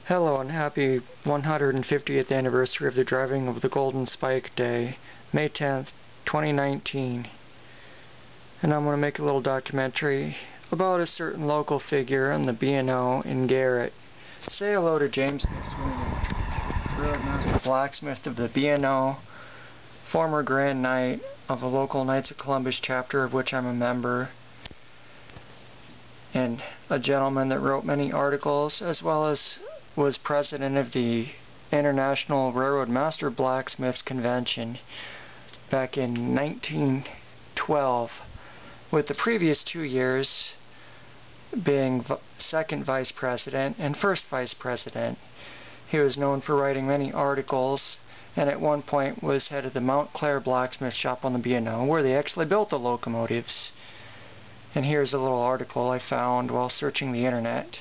Hello and happy 150th anniversary of the driving of the Golden Spike Day, May 10th, 2019. And I'm going to make a little documentary about a certain local figure in the B&O in Garrett. Say hello to James McSweeny, Roadmaster Blacksmith of the B&O, former Grand Knight of the local Knights of Columbus chapter of which I'm a member, and a gentleman that wrote many articles, as well as was president of the International Railroad Master Blacksmiths Convention back in 1912, with the previous 2 years being second vice president and first vice president. He was known for writing many articles, and at one point was head of the Mount Clair blacksmith shop on the B&O, where they actually built the locomotives. And here's a little article I found while searching the internet.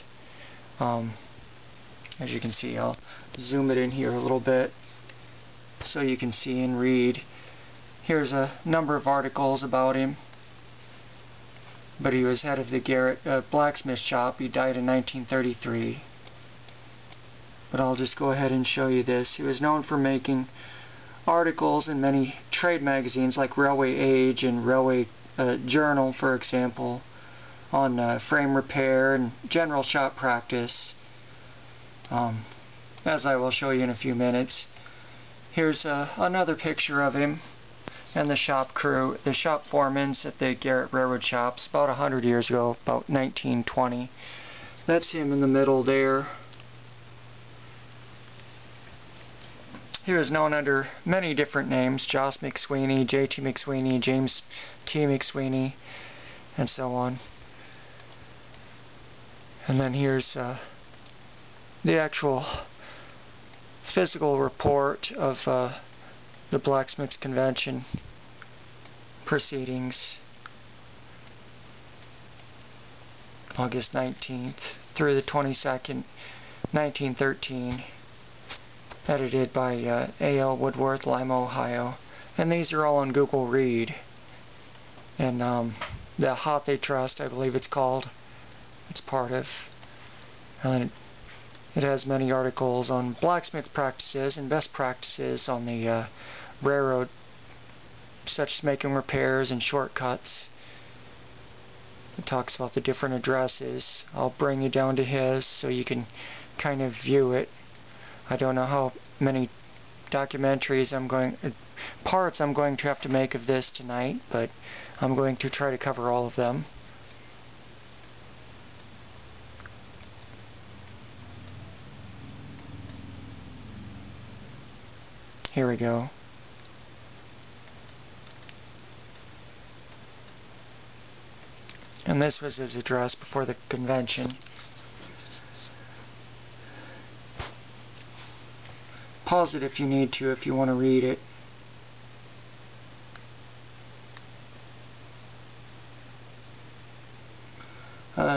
As you can see, I'll zoom it in here a little bit so you can see and read. Here's a number of articles about him. But he was head of the Garrett blacksmith shop. He died in 1933. But I'll just go ahead and show you this. He was known for making articles in many trade magazines like Railway Age and Railway Journal, for example, on frame repair and general shop practice, as I will show you in a few minutes. Here's another picture of him and the shop crew, the shop foremans at the Garrett Railroad shops about 100 years ago, about 1920. That's him in the middle there. He was known under many different names: Joss McSweeny, J.T. McSweeny, James T. McSweeny, and so on. And then here's the actual physical report of the Blacksmiths Convention proceedings, August 19th through the 22nd, 1913. Edited by A.L. Woodworth, Lima, Ohio. And these are all on Google Read. And the Hot They Trust, I believe it's called, it's part of. And then it has many articles on blacksmith practices and best practices on the railroad, such as making repairs and shortcuts. It talks about the different addresses. I'll bring you down to his so you can kind of view it. I don't know how many documentaries parts I'm going to have to make of this tonight, but I'm going to try to cover all of them. Here we go. And this was his address before the convention. Pause it if you need to, if you want to read it.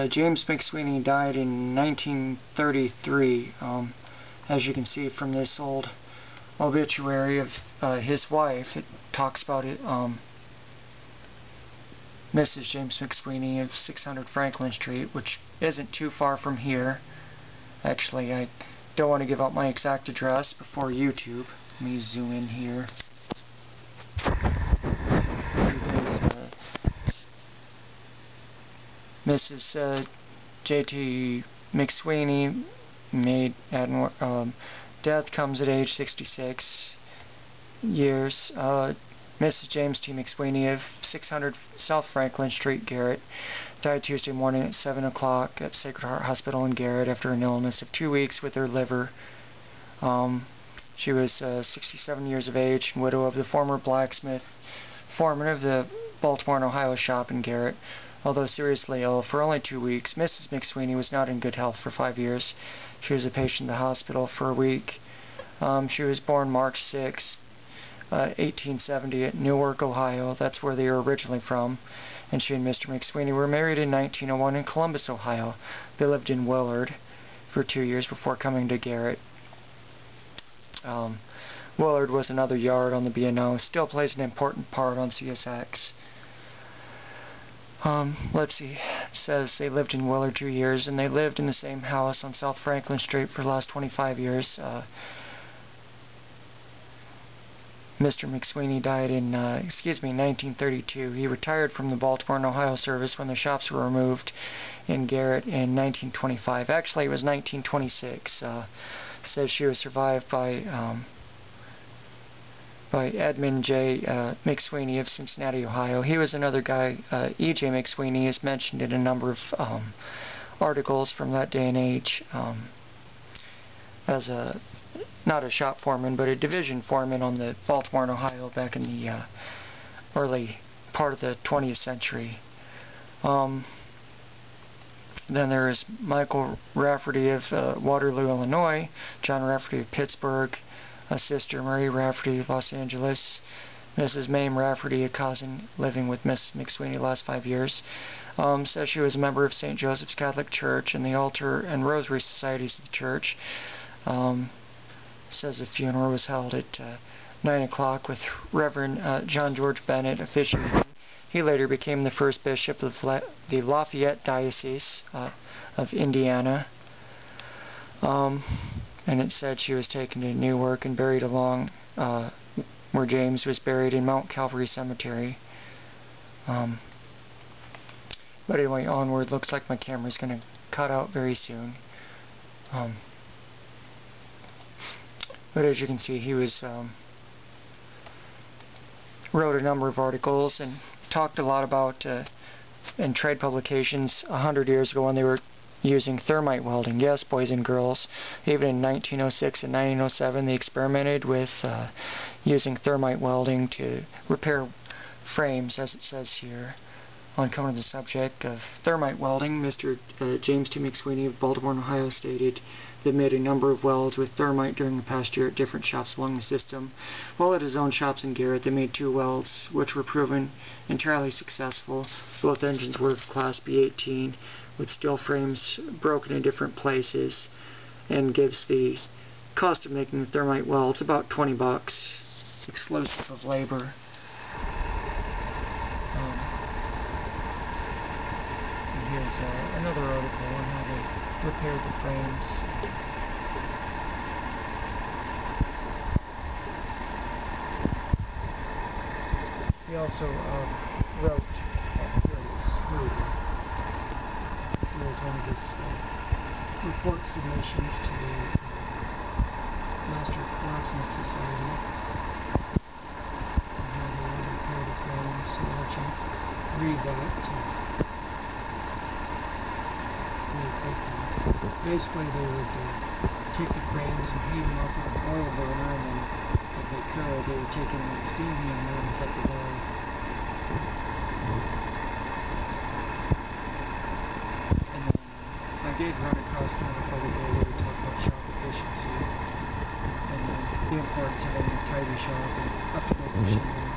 James McSweeny died in 1933. As you can see from this old obituary of his wife, it talks about it. Mrs. James McSweeny of 600 Franklin Street, which isn't too far from here. Actually, I don't want to give out my exact address before YouTube. Let me zoom in here. Mrs. J.T. McSweeny, death comes at age 66 years. Mrs. James T. McSweeny of 600 South Franklin Street, Garrett, died Tuesday morning at 7 o'clock at Sacred Heart Hospital in Garrett after an illness of 2 weeks with her liver. She was 67 years of age and widow of the former blacksmith, foreman of the Baltimore and Ohio shop in Garrett. Although seriously ill for only 2 weeks, Mrs. McSweeny was not in good health for 5 years. She was a patient in the hospital for a week. She was born March 6, 1870 at Newark, Ohio. That's where they were originally from. And she and Mr. McSweeny were married in 1901 in Columbus, Ohio. They lived in Willard for 2 years before coming to Garrett. Willard was another yard on the B&O, still plays an important part on CSX. Let's see, it says they lived in Willard 2 years, and they lived in the same house on South Franklin Street for the last 25 years. Mr. McSweeny died in, 1932. He retired from the Baltimore and Ohio service when the shops were removed in Garrett in 1925. Actually, it was 1926. Says she was survived by Edmund J. McSweeny of Cincinnati, Ohio. He was another guy. E.J. McSweeny is mentioned in a number of articles from that day and age as not a shop foreman, but a division foreman on the Baltimore and Ohio back in the early part of the 20th century. Then there is Michael Rafferty of Waterloo, Illinois, John Rafferty of Pittsburgh, a sister, Marie Rafferty of Los Angeles, Mrs. Mame Rafferty, a cousin living with Miss McSweeny the last 5 years. Says she was a member of St. Joseph's Catholic Church and the Altar and Rosary Societies of the church. Says the funeral was held at 9 o'clock with Reverend John George Bennett officiating. He later became the first bishop of the Lafayette Diocese of Indiana. And it said she was taken to Newark and buried along where James was buried in Mount Calvary Cemetery. But anyway, onward. Looks like my camera's going to cut out very soon. But as you can see, he was wrote a number of articles and talked a lot about in trade publications 100 years ago when they were using thermite welding. Yes, boys and girls, even in 1906 and 1907 they experimented with using thermite welding to repair frames, as it says here. On coming to the subject of thermite welding, Mr. James T. McSweeny of Baltimore and Ohio stated they made a number of welds with thermite during the past year at different shops along the system. While at his own shops in Garrett, they made 2 welds, which were proven entirely successful. Both engines were of Class B18, with steel frames broken in different places, and gives the cost of making the thermite welds about $20, exclusive of labor. Here's another article on how they repaired the frames. He also wrote, here's one of his report submissions to the Master Blacksmith Society on how they repair the frames. So I'll let you read that. Basically, they would take the frames and heat them up with an oil burner, and then, if they could, they would take in a steam hammer and set the going. And then I did run across kind of a photo where we talked about shop efficiency and the importance of having a tidy shop and up-to-date machinery.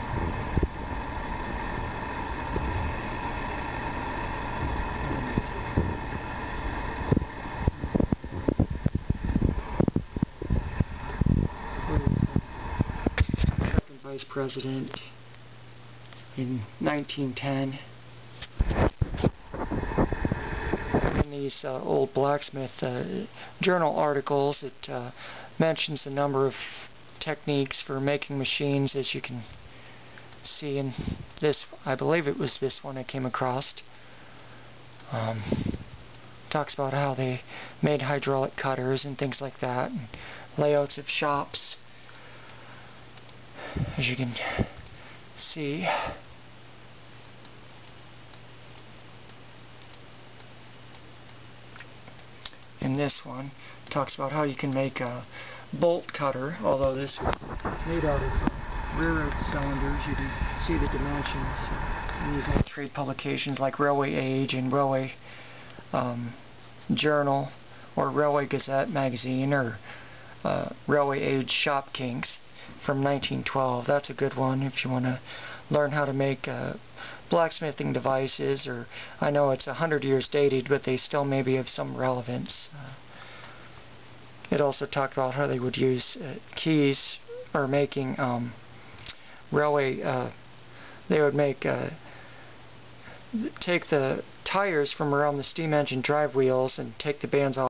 Vice President in 1910. In these old Blacksmith journal articles, it mentions a number of techniques for making machines, as you can see in this. I believe it was this one I came across. Talks about how they made hydraulic cutters and things like that, and layouts of shops. As you can see, in this one, it talks about how you can make a bolt cutter, although this was made out of railroad cylinders. You can see the dimensions in these old trade publications like Railway Age and Railway Journal or Railway Gazette magazine or Railway Age Shop Kinks from 1912. That's a good one if you want to learn how to make blacksmithing devices, or I know it's 100 years dated, but they still maybe have some relevance. It also talked about how they would use keys, or making railway, they would make take the tires from around the steam engine drive wheels and take the bands off